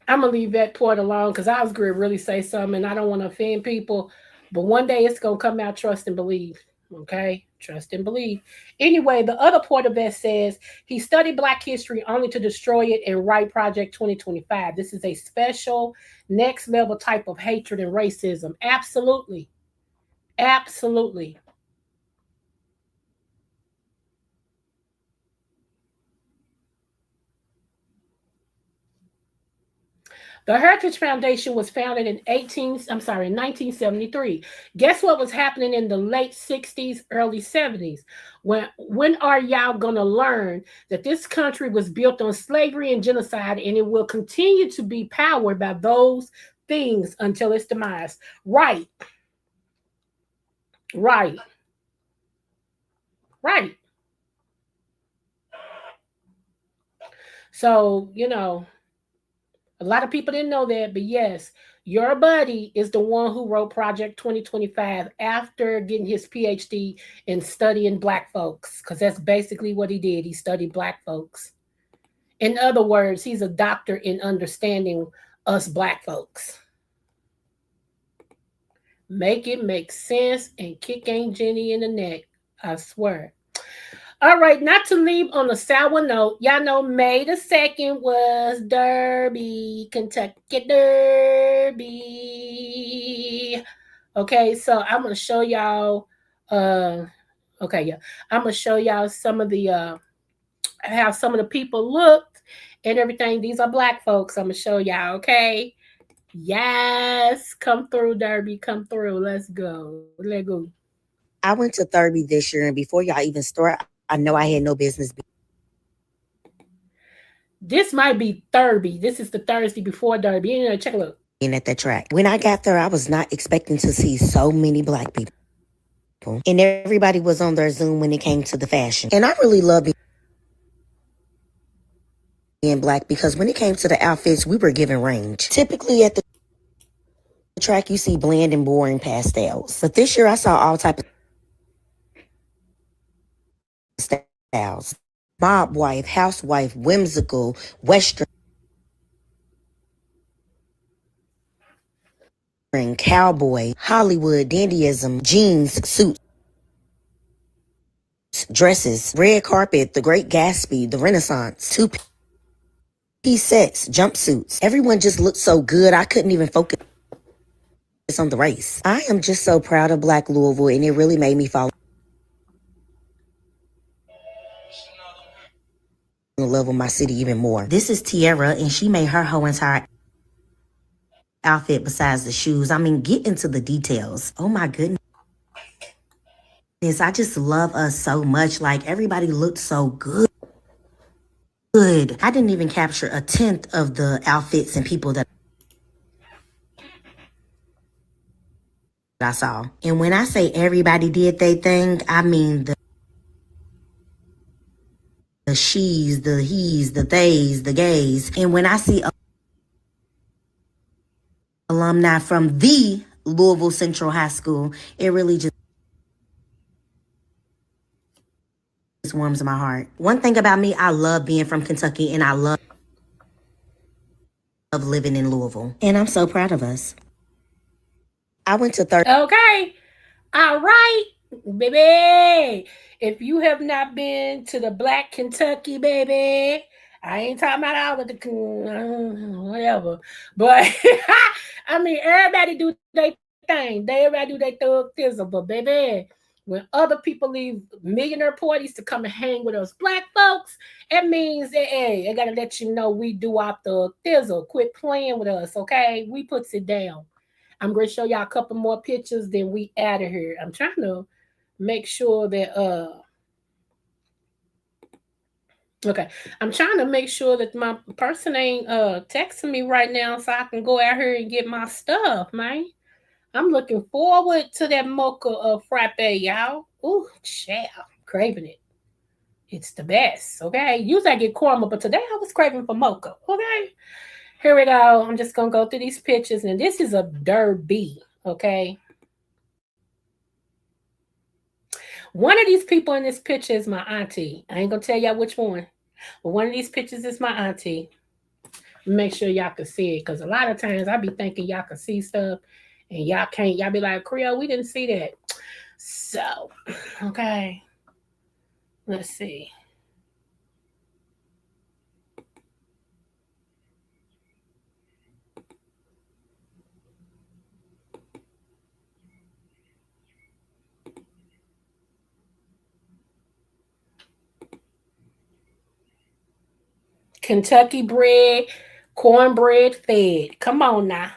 Speaker 3: I'm gonna leave that part alone because I was going to really say something and I don't want to offend people. But one day it's gonna come out. Trust and believe. Okay, trust and believe. Anyway, the other part of that says he studied Black history only to destroy it and write Project 2025. This is a special, next level type of hatred and racism. Absolutely, absolutely. The Heritage Foundation was founded in 1973. Guess what was happening in the late 60s, early 70s? When are y'all gonna learn that this country was built on slavery and genocide and it will continue to be powered by those things until its demise? Right, right, right. So, a lot of people didn't know that, but yes, your buddy is the one who wrote Project 2025 after getting his PhD in studying Black folks, because that's basically what he did. He studied Black folks. In other words, he's a doctor in understanding us Black folks. Make it make sense and kick Aunt Jenny in the neck. I swear. All right, not to leave on a sour note, y'all know May the 2nd was Derby, Kentucky Derby. Okay, so I'm gonna show y'all. Okay, yeah, I'm gonna show y'all some of the how some of the people looked and everything. These are Black folks. I'm gonna show y'all. Okay, yes, come through Derby, come through. Let's go. Let's go.
Speaker 11: I went to Derby this year, and before y'all even start, I know I had no business
Speaker 3: This might be Derby. This is the Thursday before Derby. Check a look.
Speaker 11: being at that track. When I got there, I was not expecting to see so many Black people. And everybody was on their Zoom when it came to the fashion. And I really love being Black because when it came to the outfits, we were given range. Typically at the track, you see bland and boring pastels. But this year, I saw all types of styles. Mob wife, housewife, whimsical, Western, cowboy, Hollywood, dandyism, jeans, suits, dresses, red carpet, the Great Gatsby, the Renaissance, two-piece sets, jumpsuits. Everyone just looked so good, I couldn't even focus on the race. I am just so proud of Black Louisville, and it really made me fall in love with my city even more. This is Tierra, and she made her whole entire outfit besides the shoes. I mean, get into the details. Oh my goodness. I just love us so much. Like, everybody looked so good. I didn't even capture a tenth of the outfits and people that I saw. And when I say everybody did their thing, I mean the she's, the he's, the theys, the gays. And when I see alumni from the Louisville Central High School, it really just warms my heart. One thing about me, I love being from Kentucky, and I love living in Louisville. And I'm so proud of us. I went to
Speaker 3: Okay. All right, baby. If you have not been to the Black Kentucky, baby, I ain't talking about all of the whatever. But I mean, everybody do their thing. Everybody do their thug thizzle. But baby, when other people leave millionaire parties to come and hang with us Black folks, it means that, hey, I gotta let you know we do our thug thizzle. Quit playing with us, okay? We puts it down. I'm going to show y'all a couple more pictures, then we out of here. I'm trying to make sure that okay. I'm trying to make sure that my person ain't texting me right now so I can go out here and get my stuff, man. I'm looking forward to that mocha frappe, y'all. Ooh, child, craving it. It's the best, okay? Usually I get caramel, but today I was craving for mocha, okay? Here we go. I'm just going to go through these pictures. And this is a derby, okay? One of these people in this picture is my auntie. I ain't going to tell y'all which one. But one of these pictures is my auntie. Make sure y'all can see it, because a lot of times I be thinking y'all can see stuff and y'all can't. Y'all be like, Creole, we didn't see that. So, okay, let's see. Kentucky bread, cornbread fed. Come on now.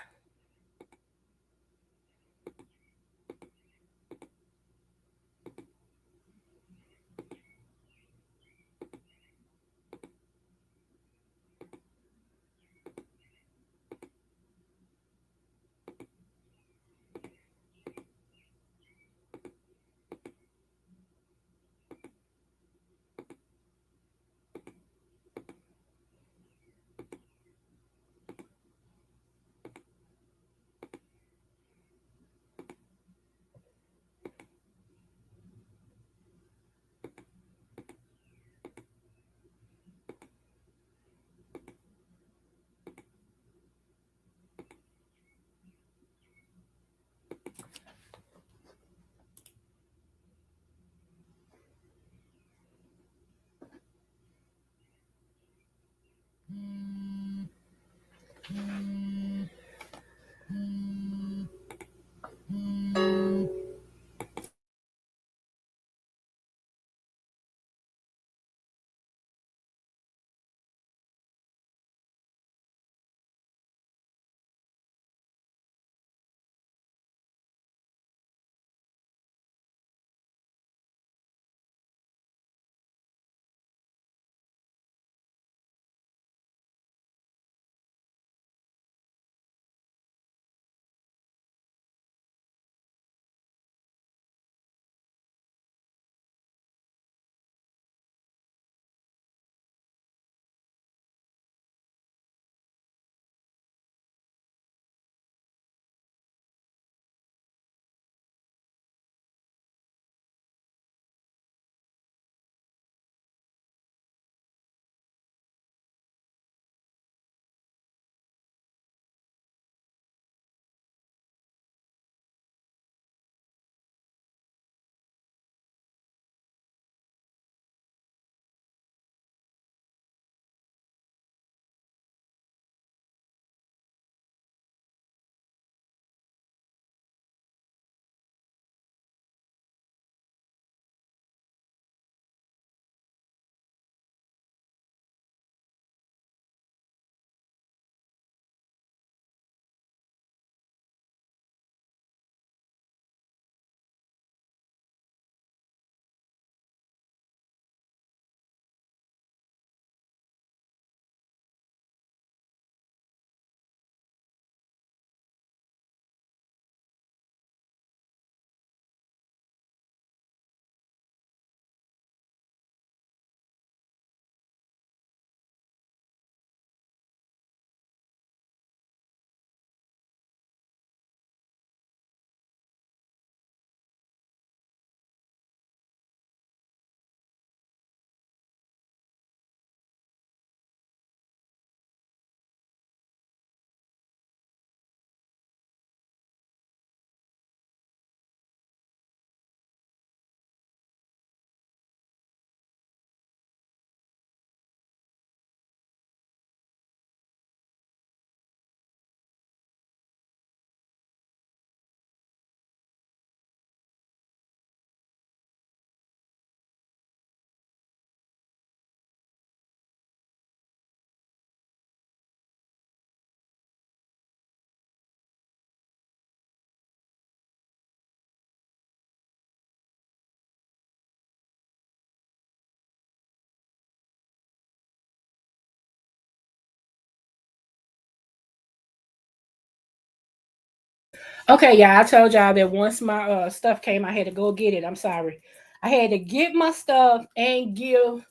Speaker 3: Okay, yeah, I told y'all that once my stuff came, I had to go get it. I'm sorry. I had to get my stuff and give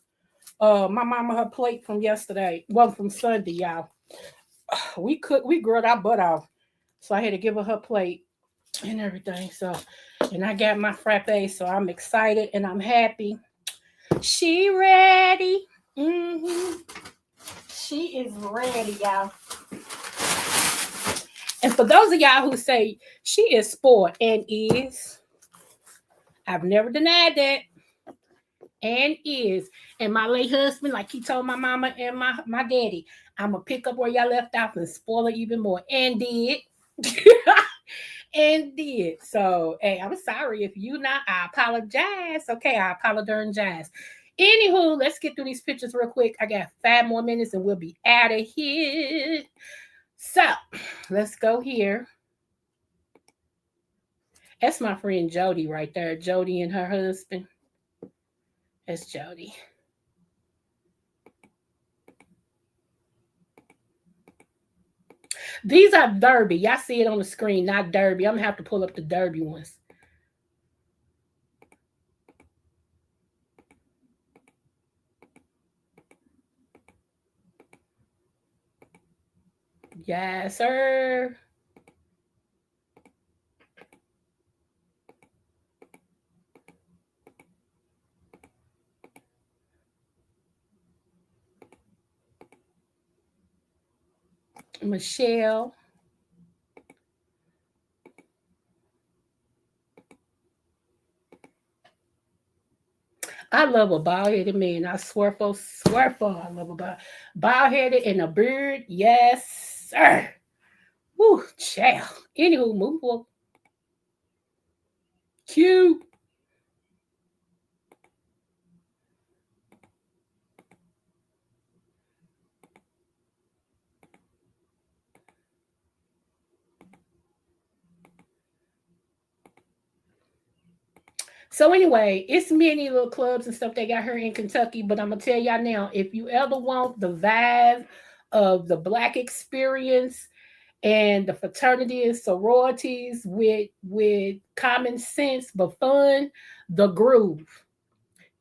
Speaker 3: my mama her plate from yesterday. Well, from Sunday, y'all. We grilled our butt off. So I had to give her plate and everything. So, and I got my frappe, so I'm excited and I'm happy. She ready. Mm-hmm. She is ready, y'all. And for those of y'all who say she is spoiled and is, I've never denied that. And is. And my late husband, like he told my mama and my daddy, I'm going to pick up where y'all left off and spoil it even more. And did. And did. So, hey, I'm sorry if you not. I apologize. Okay, I apologize. Anywho, let's get through these pictures real quick. I got 5 more minutes and we'll be out of here. So, let's go here. That's my friend Jody right there. Jody and her husband. That's Jody. These are Derby. Y'all see it on the screen, not Derby. I'm going to have to pull up the Derby ones. Yes, sir. Michelle. I love a bald-headed man. I swear for, I love a bald-headed and a beard. Yes, sir. Woo, child. Anywho, move on. Cute. So anyway, it's many little clubs and stuff they got here in Kentucky, but I'm gonna tell y'all now, if you ever want the vibe of the Black experience and the fraternities, sororities with common sense but fun, the Groove.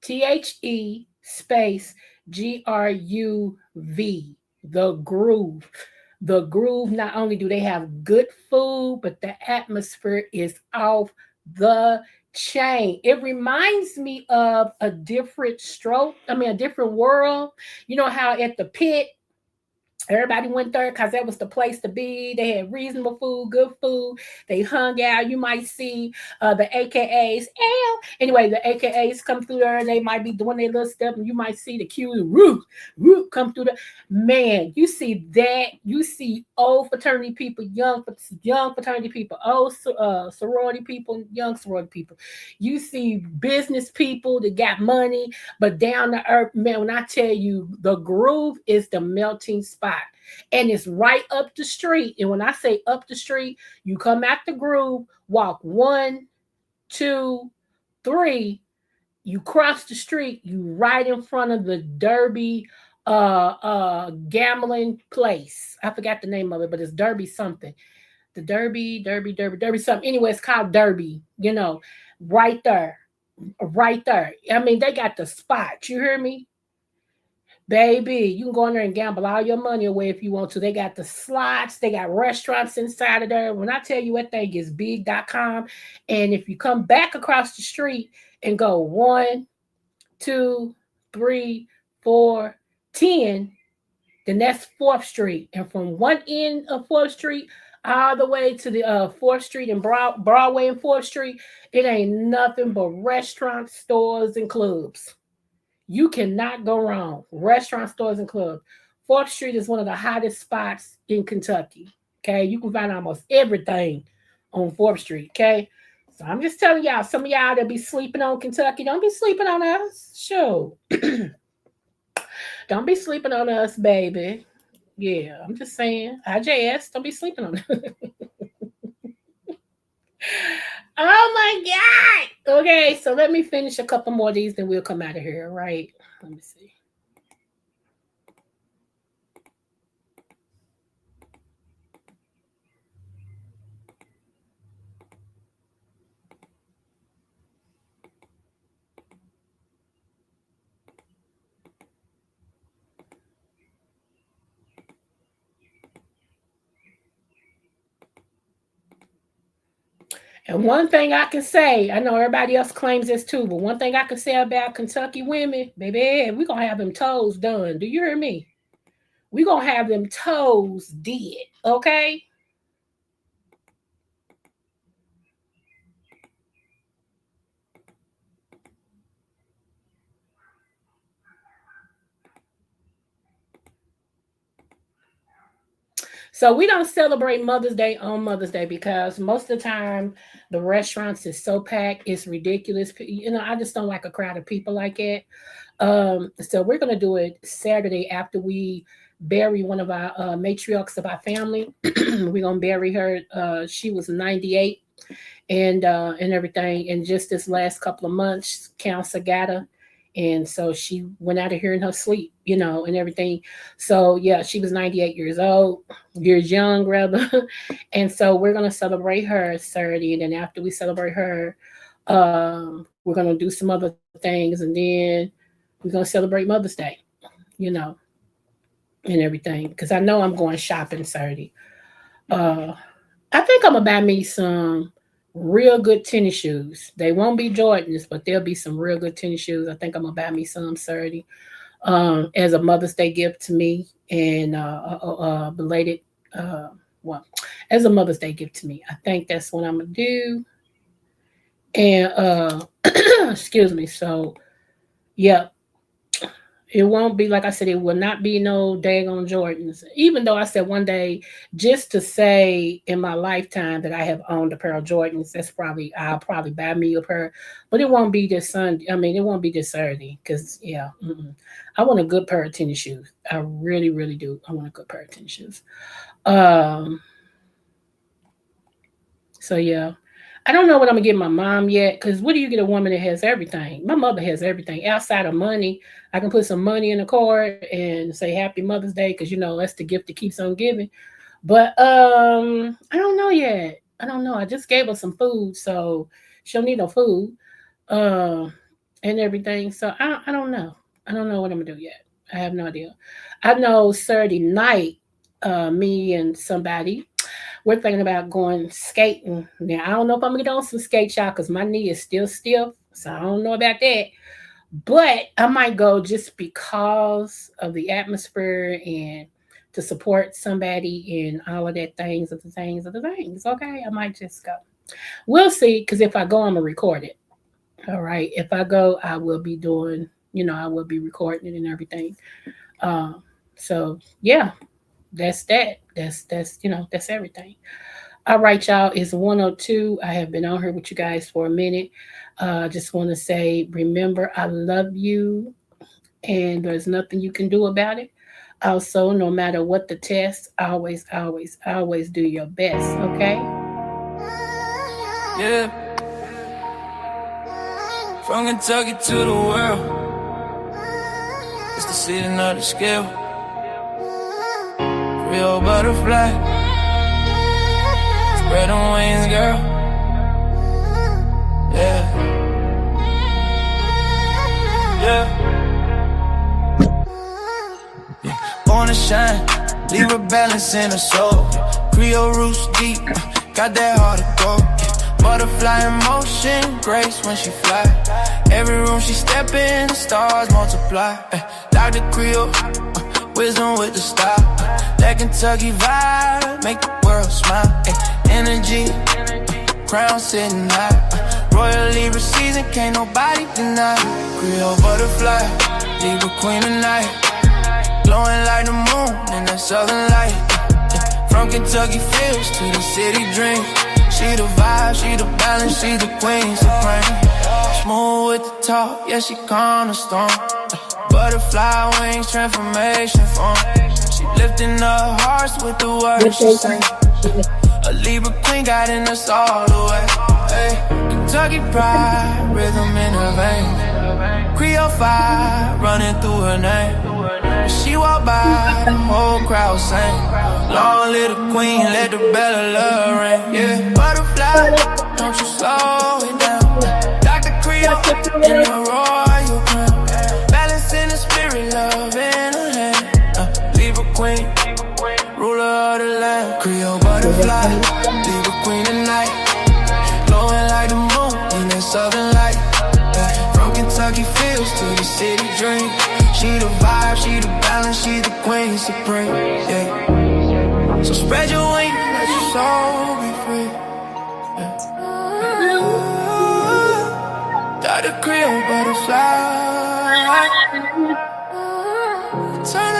Speaker 3: THE space GRUV. The Groove. The Groove, not only do they have good food, but the atmosphere is off the chain. It reminds me of a different a different world. You know how at the pit, everybody went there because that was the place to be. They had reasonable food, good food. They hung out. You might see the AKAs. Anyway, the AKAs come through there. They might be doing their little stuff, and you might see the Q's root come through the. Man, you see that. You see old fraternity people, young fraternity people, old sorority people, young sorority people. You see business people that got money, but down to earth. Man, when I tell you, the Groove is the melting spot. And it's right up the street. And when I say up the street, you come out the Groove, walk 1, 2, 3, you cross the street, you right in front of the Derby gambling place. I forgot the name of it, but it's Derby something. The Derby something. Anyway, it's called Derby, right there. Right there. I mean, they got the spot. You hear me? Baby, you can go in there and gamble all your money away if you want to. They got the slots. They got restaurants inside of there. When I tell you what thing is big.com. And if you come back across the street and go 1, 2, 3, 4, 10, then that's 4th Street. And from one end of 4th Street all the way to the 4th Street and Broadway and 4th Street, it ain't nothing but restaurants, stores, and clubs. You cannot go wrong. Restaurant, stores, and clubs. 4th Street is one of the hottest spots in Kentucky. Okay, you can find almost everything on 4th Street. Okay, so I'm just telling y'all, some of y'all that be sleeping on Kentucky, don't be sleeping on us. Sure. Don't be sleeping on us, baby. Yeah, I'm just saying. IJS, don't be sleeping on us. Oh my God. Okay, so let me finish a couple more of these, then we'll come out of here, right? Let me see. And one thing I can say, I know everybody else claims this too, but one thing I can say about Kentucky women, baby, we're going to have them toes done. Do you hear me? We're going to have them toes did, okay? So we don't celebrate Mother's Day on Mother's Day because most of the time the restaurants is so packed, it's ridiculous. You know, I just don't like a crowd of people like it. So we're gonna do it Saturday after we bury one of our matriarchs of our family. We're gonna bury her. She was 98 and everything. And just this last couple of months, cancer got her. And so she went out of here in her sleep, you know, and everything. So yeah, she was 98 years young, rather. And so we're gonna celebrate her Saturday, and then after we celebrate her, we're gonna do some other things, and then we're gonna celebrate Mother's Day, you know, and everything. Because I know I'm going shopping Saturday. I think I'm gonna buy me some real good tennis shoes. They won't be Jordans, but there'll be some real good tennis shoes. I think I'm gonna buy me some Saturday as a Mother's Day gift to me, and belated as a Mother's Day gift to me. I think that's what I'm gonna do. And excuse me. So yeah, it won't be, like I said, it will not be no daggone Jordans. Even though I said one day, just to say in my lifetime that I have owned a pair of Jordans, I'll probably buy me a pair, but it won't be this Sunday. I mean, it won't be this Saturday because yeah, I want a good pair of tennis shoes. I really, really do. I want a good pair of tennis shoes. So yeah. I don't know what I'm gonna get my mom yet, because what do you get a woman that has everything? My mother has everything outside of money. I can put some money in a card and say Happy Mother's Day, because you know that's the gift that keeps on giving. But I don't know yet. I don't know. I just gave her some food, so she'll need no food and everything. So I don't know. I don't know what I'm gonna do yet. I have no idea. I know Saturday night, me and somebody, we're thinking about going skating. Now, I don't know if I'm going to get on some skate, y'all, because my knee is still stiff. So I don't know about that. But I might go just because of the atmosphere and to support somebody and all of that things. Okay, I might just go. We'll see, because if I go, I'm going to record it. All right. If I go, I will be doing, I will be recording it and everything. So, yeah. That's that. That's everything. All right, y'all. It's 1:02. I have been on here with you guys for a minute. Just want to say, remember, I love you, and there's nothing you can do about it. Also, no matter what the test, always, always, always do your best. Okay?
Speaker 12: Yeah. From Kentucky to the world, it's the city, not the scale. Real butterfly, spread them wings, girl. Yeah. Born to shine, leave a balance in her soul. Creole roots deep, got that heart of gold. Butterfly in motion, grace when she fly. Every room she step in, the stars multiply. Dr.Creole, wisdom with the style. That Kentucky vibe, make the world smile. Energy, crown sitting high. Royal Libra season, can't nobody deny. Creole butterfly, Libra queen tonight. Glowing like the moon in that southern light. From Kentucky fields to the city dream. She the vibe, she the balance, she the queen supreme. Smooth with the talk, yeah, she calm the storm. Butterfly wings, transformation form. She lifting up hearts with the words she sing. A Libra queen guiding us all the way. Hey, Kentucky pride, rhythm in her veins. Creole fire running through her name. When she walk by, the whole crowd sing. Long little queen, let the bell of love ring. Yeah, butterfly, don't you slow it down. Dr.Creole in the royal crown. Balancing the spirit, love in her hand. Libra queen, ruler of the land. Creole butterfly, Libra queen tonight. Glowing like the moon in that southern light. From Kentucky fields to the city dream. She the vibe, she the balance, she the queen. to break, yeah. So spread your wings, let your soul be free, yeah. Dr.Creole butterfly. Turn